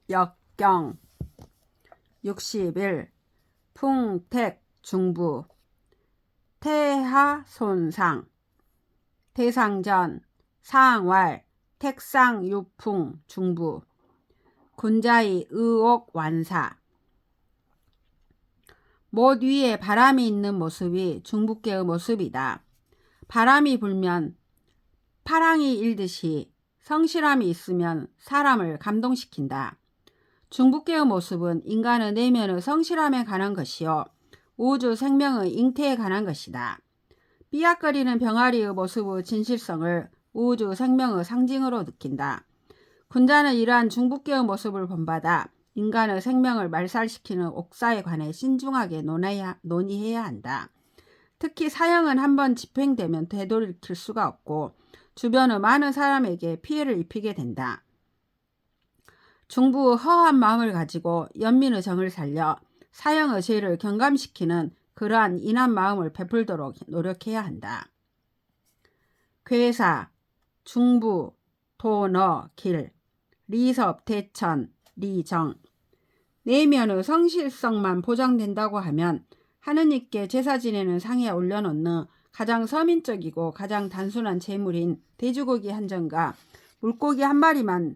역경 60일 풍택 중부 태하 손상 태상전 상왈 택상 유풍 중부 군자의 의옥 완사 못 위에 바람이 있는 모습이 중부계의 모습이다. 바람이 불면 파랑이 일듯이 성실함이 있으면 사람을 감동시킨다. 중부계의 모습은 인간의 내면의 성실함에 관한 것이요 우주 생명의 잉태에 관한 것이다. 삐약거리는 병아리의 모습의 진실성을 우주 생명의 상징으로 느낀다. 군자는 이러한 중부계의 모습을 본받아 인간의 생명을 말살시키는 옥사에 관해 신중하게 논의해야 한다. 특히 사형은 한번 집행되면 되돌이킬 수가 없고 주변의 많은 사람에게 피해를 입히게 된다. 중부의 허한 마음을 가지고 연민의 정을 살려 사형의 죄를 경감시키는 그러한 인한 마음을 베풀도록 노력해야 한다. 괴사, 중부, 도너, 길, 리섭, 대천, 리정 내면의 성실성만 보장된다고 하면 하느님께 제사 지내는 상에 올려놓는 가장 서민적이고 가장 단순한 제물인 돼지고기 한 점과 물고기 한 마리만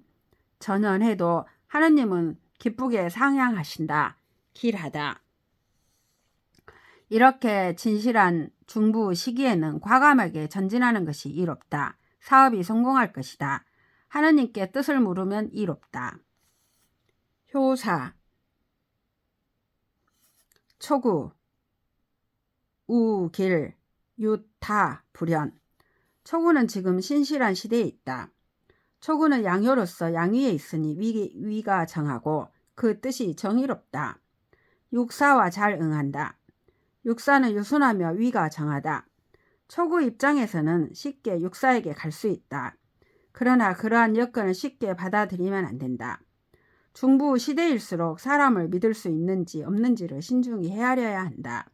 전연해도 하느님은 기쁘게 상향하신다. 길하다. 이렇게 진실한 중부 시기에는 과감하게 전진하는 것이 이롭다. 사업이 성공할 것이다. 하느님께 뜻을 물으면 이롭다. 효사 초구 우길 유타 불현 초구는 지금 신실한 시대에 있다. 초구는 양효로서 양위에 있으니 위가 정하고 그 뜻이 정의롭다. 육사와 잘 응한다. 육사는 유순하며 위가 정하다. 초구 입장에서는 쉽게 육사에게 갈 수 있다. 그러나 그러한 여건을 쉽게 받아들이면 안 된다. 중부 시대일수록 사람을 믿을 수 있는지 없는지를 신중히 헤아려야 한다.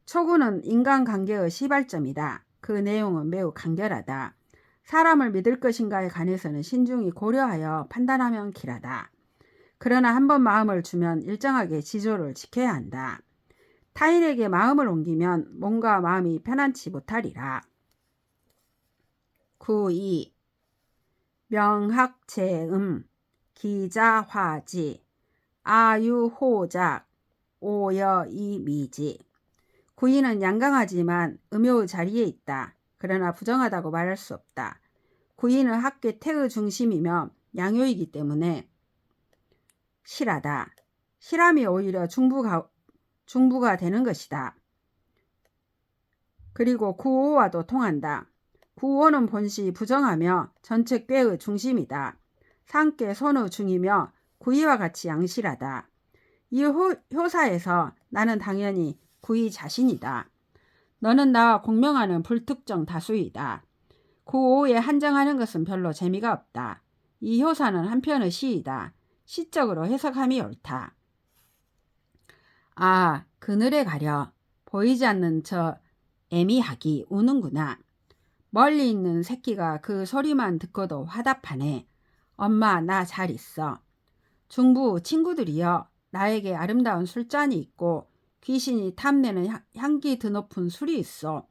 초구는 인간관계의 시발점이다. 그 내용은 매우 간결하다. 사람을 믿을 것인가에 관해서는 신중히 고려하여 판단하면 길하다. 그러나 한번 마음을 주면 일정하게 지조를 지켜야 한다. 타인에게 마음을 옮기면 몸과 마음이 편안치 못하리라. 9.2 명학체음 기자화지 아유호작 오여이미지 구이는 양강하지만 음효의 자리에 있다. 그러나 부정하다고 말할 수 없다. 구이는 학계 태의 중심이며 양효이기 때문에 실하다. 실함이 오히려 중부가 되는 것이다. 그리고 구오와도 통한다. 구오는 본시 부정하며 전체 꾀의 중심이다. 상께 손의 중이며 구이와 같이 양실하다. 이 효사에서 나는 당연히 구이 자신이다. 너는 나와 공명하는 불특정 다수이다. 구오에 한정하는 것은 별로 재미가 없다. 이 효사는 한편의 시이다. 시적으로 해석함이 옳다. 아, 그늘에 가려 보이지 않는 저 애미학이 우는구나. 멀리 있는 새끼가 그 소리만 듣고도 화답하네. 엄마 나 잘 있어. 중부 친구들이여 나에게 아름다운 술잔이 있고 귀신이 탐내는 향기 드높은 술이 있어.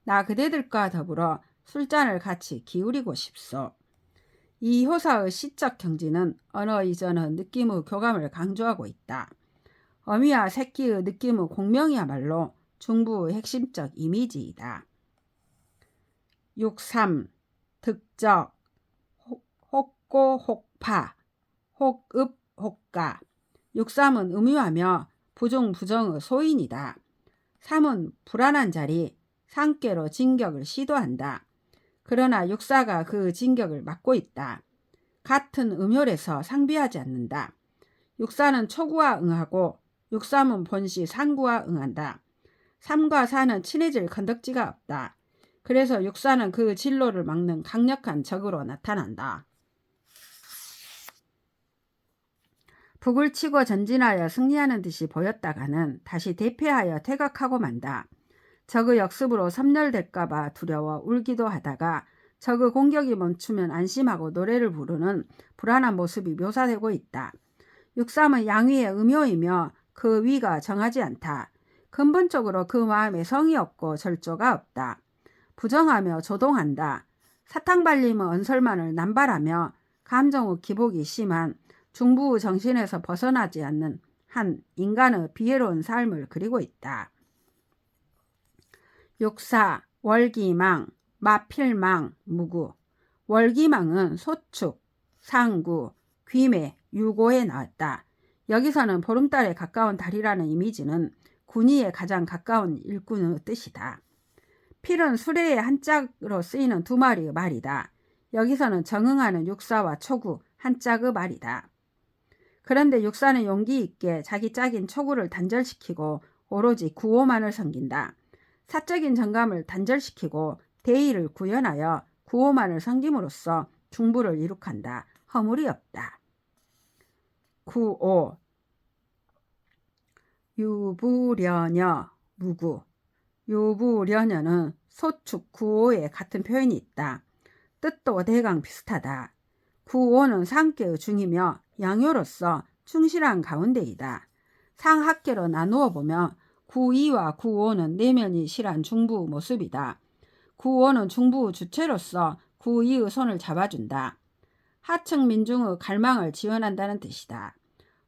나 그대들과 더불어 술잔을 같이 기울이고 싶소. 이 효사의 시적 경지는 언어 이전의 느낌의 교감을 강조하고 있다. 어미와 새끼의 느낌의 공명이야말로 중부의 핵심적 이미지이다. 6.3 득적 혹고 혹파 혹읍 혹가 6.3은 음유하며 부중 부정의 소인이다. 3은 불안한 자리 상께로 진격을 시도한다. 그러나 6.4가 그 진격을 막고 있다. 같은 음혈에서 상비하지 않는다. 6.4는 초구와 응하고 6.3은 본시 상구와 응한다. 3과 4는 친해질 건덕지가 없다. 그래서 6.4는 그 진로를 막는 강력한 적으로 나타난다. 북을 치고 전진하여 승리하는 듯이 보였다가는 다시 대패하여 퇴각하고 만다. 적의 역습으로 섬멸될까봐 두려워 울기도 하다가 적의 공격이 멈추면 안심하고 노래를 부르는 불안한 모습이 묘사되고 있다. 6.3은 양위의 음요이며 그 위가 정하지 않다. 근본적으로 그 마음에 성이 없고 절조가 없다. 부정하며 조동한다. 사탕발림의 언설만을 남발하며 감정의 기복이 심한 중부의 정신에서 벗어나지 않는 한 인간의 비애로운 삶을 그리고 있다. 6.4 월기망, 마필망, 무구. 월기망은 소축, 상구, 귀매, 유고에 나왔다. 여기서는 보름달에 가까운 달이라는 이미지는 군위에 가장 가까운 일꾼의 뜻이다. 필은 수레의 한짝으로 쓰이는 두 마리의 말이다. 여기서는 정응하는 육사와 초구, 한짝의 말이다. 그런데 육사는 용기 있게 자기 짝인 초구를 단절시키고 오로지 구호만을 섬긴다. 사적인 정감을 단절시키고 대의를 구현하여 구호만을 섬김으로써 중부를 이룩한다. 허물이 없다. 구오 유부려녀 무구. 유부려녀는 소축 구오에 같은 표현이 있다. 뜻도 대강 비슷하다. 구오는 상계의 중이며 양요로서 충실한 가운데이다. 상학계로 나누어 보면 구이와 구오는 내면이 실한 중부의 모습이다. 구오는 중부의 주체로서 구이의 손을 잡아준다. 하층 민중의 갈망을 지원한다는 뜻이다.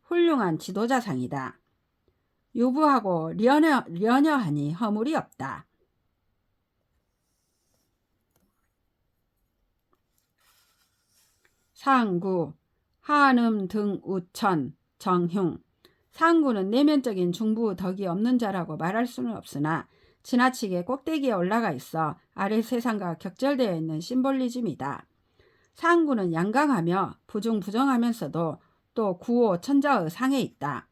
훌륭한 지도자상이다. 유부하고 려녀하니 허물이 없다. 상구, 한음 등 우천, 정흉. 상구는 내면적인 중부 덕이 없는 자라고 말할 수는 없으나 지나치게 꼭대기에 올라가 있어 아래 세상과 격절되어 있는 심볼리즘이다. 상구는 양강하며 부중부정하면서도 또 구호 천자의 상에 있다.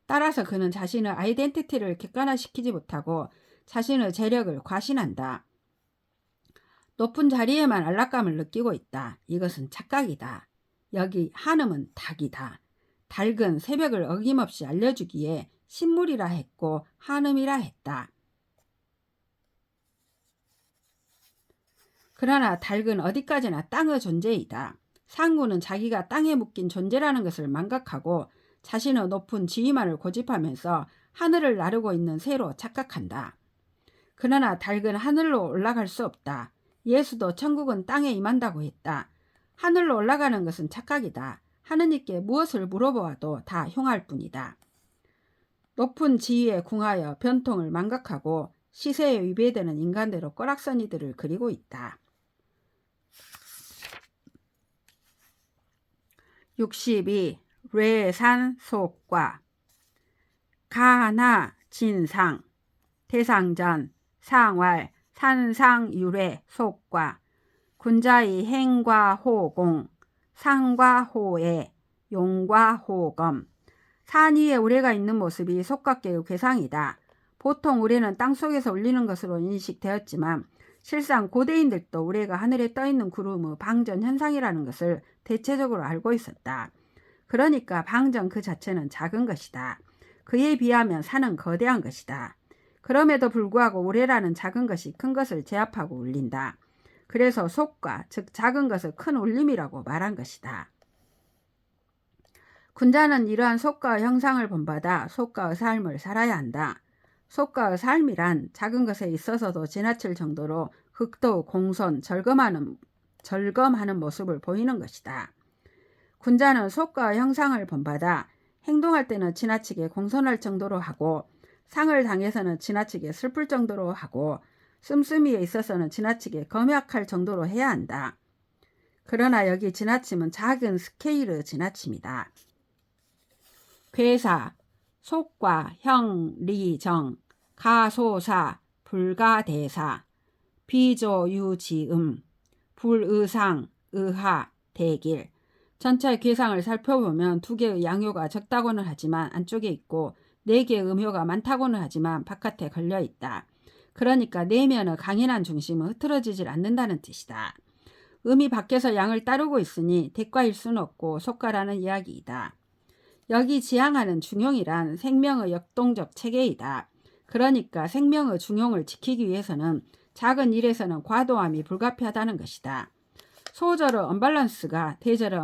따라서 그는 자신의 아이덴티티를 객관화시키지 못하고 자신의 재력을 과신한다. 높은 자리에만 안락감을 느끼고 있다. 이것은 착각이다. 여기 한음은 닭이다. 닭은 새벽을 어김없이 알려주기에 신물이라 했고 한음이라 했다. 그러나 닭은 어디까지나 땅의 존재이다. 상구는 자기가 땅에 묶인 존재라는 것을 망각하고 자신의 높은 지위만을 고집하면서 하늘을 나르고 있는 새로 착각한다. 그러나 닭은 하늘로 올라갈 수 없다. 예수도 천국은 땅에 임한다고 했다. 하늘로 올라가는 것은 착각이다. 하느님께 무엇을 물어보아도 다 흉할 뿐이다. 높은 지위에 궁하여 변통을 망각하고 시세에 위배되는 인간대로 꼬락서니들을 그리고 있다. 62. 뇌산 속과 가나 진상 대상전 상활 산상유례 속과 군자의 행과 호공 상과 호애 용과 호검. 산 위에 우레가 있는 모습이 속각계의 괴상이다. 보통 우레는 땅속에서 울리는 것으로 인식되었지만 실상 고대인들도 우레가 하늘에 떠있는 구름의 방전 현상이라는 것을 대체적으로 알고 있었다. 그러니까 방전 그 자체는 작은 것이다. 그에 비하면 산은 거대한 것이다. 그럼에도 불구하고 우레라는 작은 것이 큰 것을 제압하고 울린다. 그래서 속과 즉 작은 것을 큰 울림이라고 말한 것이다. 군자는 이러한 속과의 형상을 본받아 속과의 삶을 살아야 한다. 속과의 삶이란 작은 것에 있어서도 지나칠 정도로 극도 공손 절검하는 모습을 보이는 것이다. 군자는 속과의 형상을 본받아 행동할 때는 지나치게 공손할 정도로 하고 상을 당해서는 지나치게 슬플 정도로 하고 씀씀이에 있어서는 지나치게 검약할 정도로 해야 한다. 그러나 여기 지나침은 작은 스케일의 지나침이다. 괴사, 속과, 형, 리, 정, 가소사, 불가대사, 비조유지음, 불의상, 의하, 대길. 전체 괴상을 살펴보면 두 개의 양효가 적다고는 하지만 안쪽에 있고 네 개의 음효가 많다고는 하지만 바깥에 걸려 있다. 그러니까 내면의 강인한 중심은 흐트러지질 않는다는 뜻이다. 음이 밖에서 양을 따르고 있으니 대과일 수는 없고 속과라는 이야기이다. 여기 지향하는 중용이란 생명의 역동적 체계이다. 그러니까 생명의 중용을 지키기 위해서는 작은 일에서는 과도함이 불가피하다는 것이다. 소저르 언밸런스가 대저르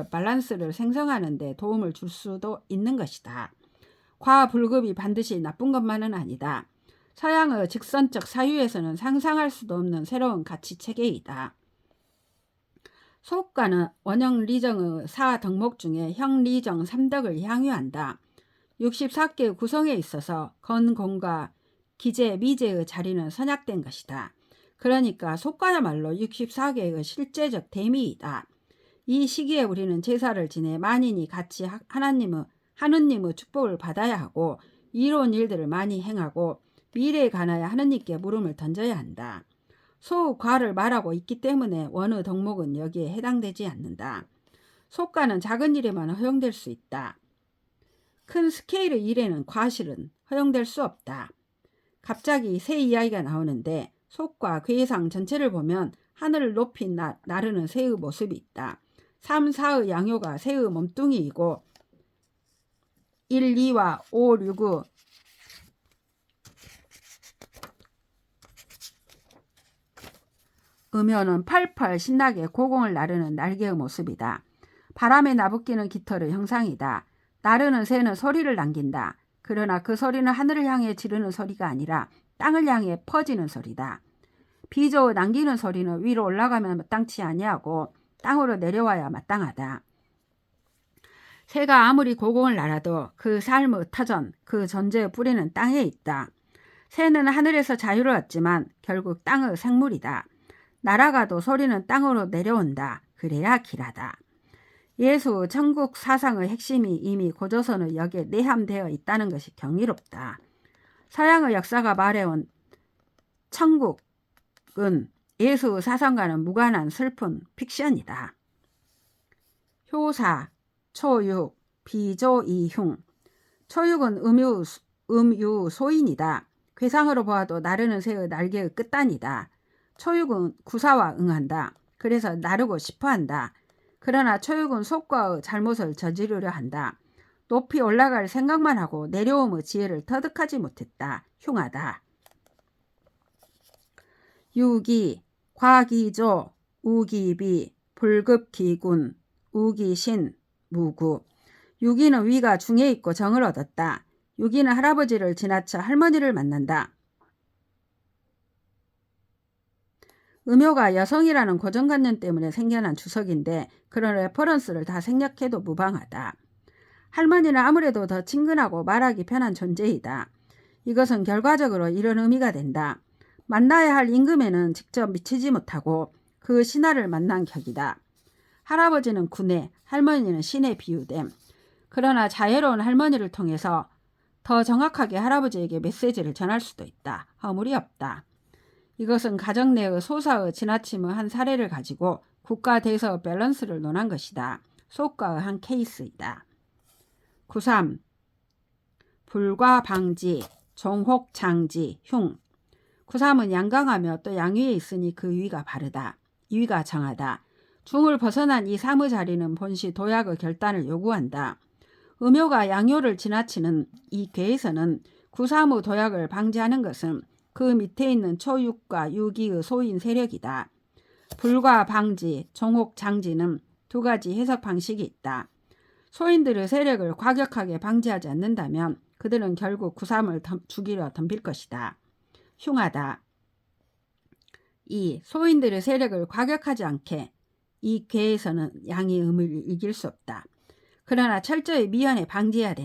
밸런스를 생성하는 데 도움을 줄 수도 있는 것이다. 과불급이 반드시 나쁜 것만은 아니다. 서양의 직선적 사유에서는 상상할 수도 없는 새로운 가치체계이다. 소과는 원형 리정의 4덕목 중에 형 리정 3덕을 향유한다. 64개의 구성에 있어서 건공과 기재, 미재의 자리는 선약된 것이다. 그러니까 속과야말로 64개의 실제적 대미이다. 이 시기에 우리는 제사를 지내 만인이 같이 하느님의 축복을 받아야 하고 이로운 일들을 많이 행하고 미래에 관하여 하느님께 물음을 던져야 한다. 소과를 말하고 있기 때문에 원의 덕목은 여기에 해당되지 않는다. 속과는 작은 일에만 허용될 수 있다. 큰 스케일의 일에는 과실은 허용될 수 없다. 갑자기 새 이야기가 나오는데 속과 괴상 전체를 보면 하늘을 높이 나르는 새의 모습이 있다. 3, 4의 양효가 새의 몸뚱이이고 1, 2와 5, 6의 음효는 펄펄 신나게 고공을 나르는 날개의 모습이다. 바람에 나부끼는 깃털의 형상이다. 나르는 새는 소리를 남긴다. 그러나 그 소리는 하늘을 향해 지르는 소리가 아니라 땅을 향해 퍼지는 소리다. 비조 남기는 소리는 위로 올라가면 마땅치 아니하고 땅으로 내려와야 마땅하다. 새가 아무리 고공을 날아도 그 삶의 터전, 그 존재의 뿌리는 땅에 있다. 새는 하늘에서 자유를 얻지만 결국 땅의 생물이다. 날아가도 소리는 땅으로 내려온다. 그래야 길하다. 예수 천국 사상의 핵심이 이미 고조선의 역에 내함되어 있다는 것이 경이롭다. 서양의 역사가 말해온 천국은 예수의 사상과는 무관한 슬픈 픽션이다. 효사, 초육, 비조, 이흉. 초육은 음유소인이다. 괴상으로 보아도 나르는 새의 날개의 끝단이다. 초육은 구사와 응한다. 그래서 나르고 싶어한다. 그러나 초육은 속과의 잘못을 저지르려 한다. 높이 올라갈 생각만 하고 내려옴의 지혜를 터득하지 못했다. 흉하다. 유기, 과기조, 우기비, 불급기군, 우기신, 무구. 유기는 위가 중에 있고 정을 얻었다. 유기는 할아버지를 지나쳐 할머니를 만난다. 음효가 여성이라는 고정관념 때문에 생겨난 주석인데 그런 레퍼런스를 다 생략해도 무방하다. 할머니는 아무래도 더 친근하고 말하기 편한 존재이다. 이것은 결과적으로 이런 의미가 된다. 만나야 할 임금에는 직접 미치지 못하고 그 신하를 만난 격이다. 할아버지는 군에, 할머니는 신에 비유됨. 그러나 자애로운 할머니를 통해서 더 정확하게 할아버지에게 메시지를 전할 수도 있다. 허물이 없다. 이것은 가정 내의 소사의 지나침의 한 사례를 가지고 국가 대서 밸런스를 논한 것이다. 속과의 한 케이스이다. 93. 불과 방지, 종혹 장지, 흉. 93은 양강하며 또 양위에 있으니 그 위가 바르다. 위가 정하다. 중을 벗어난 이 삼의 자리는 본시 도약의 결단을 요구한다. 음효가 양효를 지나치는 이 궤에서는 93의 도약을 방지하는 것은 그 밑에 있는 초육과 유기의 소인 세력이다. 불과 방지, 종혹 장지는 두 가지 해석 방식이 있다. 소인들의 세력을 과격하게 방지하지 않는다면 그들은 결국 93을 죽이려 덤빌 것이다. 흉하다. 2. 소인들의 세력을 과격하지 않게 이 궤에서는 양의 의미를 이길 수 없다. 그러나 철저히 미연에 방지해야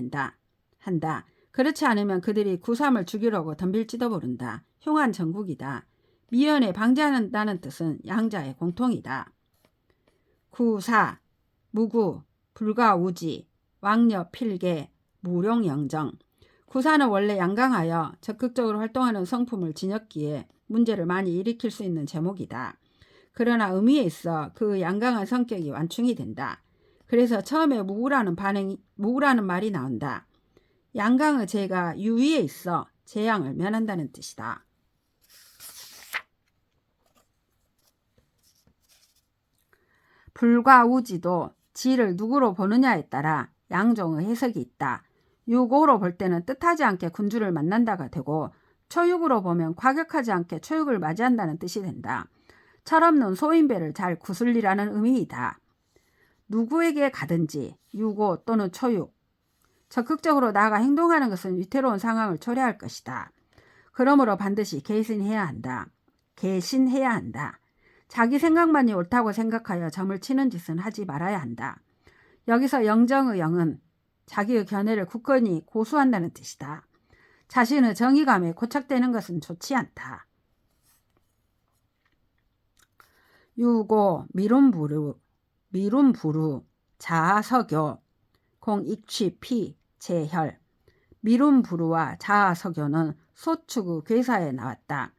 한다. 그렇지 않으면 그들이 93을 죽이려고 덤빌지도 모른다. 흉한 정국이다. 미연에 방지한다는 뜻은 양자의 공통이다. 94. 무구, 불가우지, 왕려 필계, 무룡영정. 94는 원래 양강하여 적극적으로 활동하는 성품을 지녔기에 문제를 많이 일으킬 수 있는 제목이다. 그러나 의미에 있어 그 양강한 성격이 완충이 된다. 그래서 처음에 무구라는 말이 나온다. 양강의 재가 유위에 있어 재양을 면한다는 뜻이다. 불과 우지도 지를 누구로 보느냐에 따라 양종의 해석이 있다. 6호로 볼 때는 뜻하지 않게 군주를 만난다가 되고, 초육으로 보면 과격하지 않게 초육을 맞이한다는 뜻이 된다. 철없는 소인배를 잘 구슬리라는 의미이다. 누구에게 가든지 6호 또는 초육, 적극적으로 나아가 행동하는 것은 위태로운 상황을 초래할 것이다. 그러므로 반드시 개신해야 한다. 개신해야 한다. 자기 생각만이 옳다고 생각하여 점을 치는 짓은 하지 말아야 한다. 여기서 영정의 영은 자기의 견해를 굳건히 고수한다는 뜻이다. 자신의 정의감에 고착되는 것은 좋지 않다. 6호 미룸부루 자아서교 공익취피 제혈. 미룸부루와 자아서교는 소축의 괴사에 나왔다.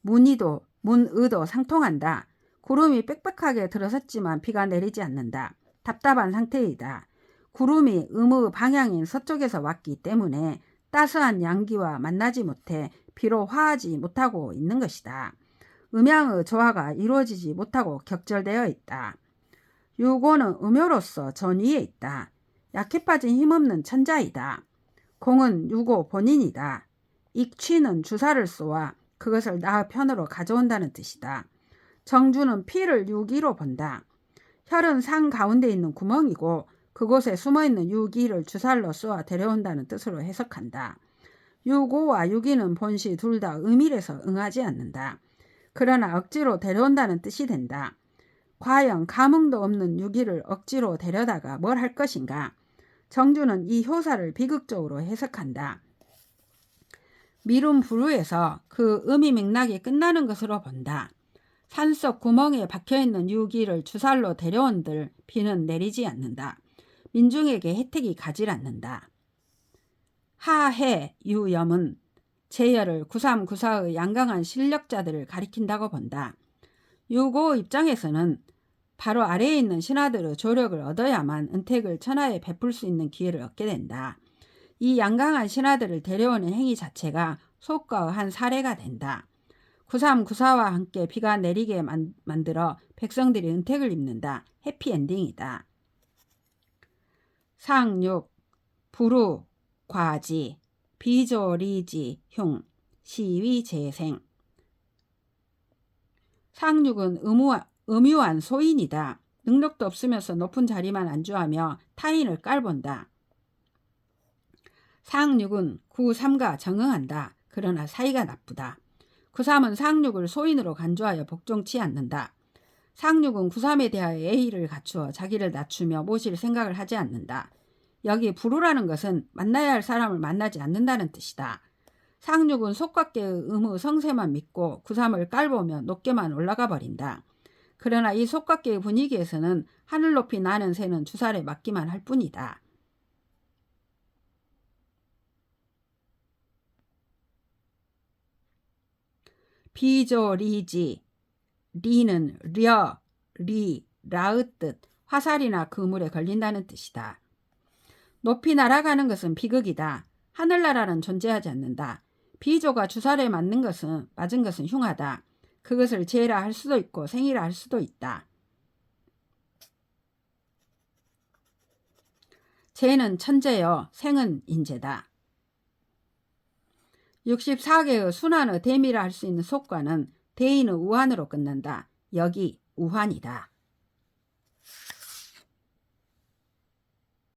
문의도 상통한다. 구름이 빽빽하게 들어섰지만 비가 내리지 않는다. 답답한 상태이다. 구름이 음의 방향인 서쪽에서 왔기 때문에 따스한 양기와 만나지 못해 비로 화하지 못하고 있는 것이다. 음양의 조화가 이루어지지 못하고 격절되어 있다. 6호는 음요로서 전위에 있다. 약해 빠진 힘없는 천자이다. 공은 6호 본인이다. 익취는 주사를 쏘아 그것을 나의 편으로 가져온다는 뜻이다. 정주는 피를 6기로 본다. 혈은 상 가운데 있는 구멍이고 그곳에 숨어있는 6기를 주살로 쏘아 데려온다는 뜻으로 해석한다. 6호와 6기는 본시 둘 다 음일에서 응하지 않는다. 그러나 억지로 데려온다는 뜻이 된다. 과연 감흥도 없는 6기를 억지로 데려다가 뭘 할 것인가? 정주는 이 효사를 비극적으로 해석한다. 미룸부루에서 그 의미 맥락이 끝나는 것으로 본다. 산속 구멍에 박혀있는 6기를 주살로 데려온들 비는 내리지 않는다. 민중에게 혜택이 가지 않는다. 하해 유염은 제열을 9394의 양강한 실력자들을 가리킨다고 본다. 6호 입장에서는 바로 아래에 있는 신하들의 조력을 얻어야만 은택을 천하에 베풀 수 있는 기회를 얻게 된다. 이 양강한 신하들을 데려오는 행위 자체가 속과의 한 사례가 된다. 9394와 함께 비가 내리게 만들어 백성들이 은택을 입는다. 해피엔딩이다. 상육, 부루, 과지, 비조리지, 흉, 시위, 재생. 상육은 음유한 소인이다. 능력도 없으면서 높은 자리만 안주하며 타인을 깔본다. 상육은 93과 정응한다. 그러나 사이가 나쁘다. 93은 상육을 소인으로 간주하여 복종치 않는다. 상육은 93에 대하여 예의를 갖추어 자기를 낮추며 모실 생각을 하지 않는다. 여기 부루라는 것은 만나야 할 사람을 만나지 않는다는 뜻이다. 상육은 속각계의 음의 성세만 믿고 93을 깔보며 높게만 올라가 버린다. 그러나 이 속각계의 분위기에서는 하늘 높이 나는 새는 주살에 맞기만 할 뿐이다. 비조리지, 리는 려, 리, 라의 뜻, 화살이나 그물에 걸린다는 뜻이다. 높이 날아가는 것은 비극이다. 하늘나라는 존재하지 않는다. 비조가 주살에 맞은 것은 흉하다. 그것을 재라 할 수도 있고 생이라 할 수도 있다. 재는 천재여, 생은 인재다. 64개의 순환의 대미라 할 수 있는 속과는 대인의 우환으로 끝난다. 여기 우환이다.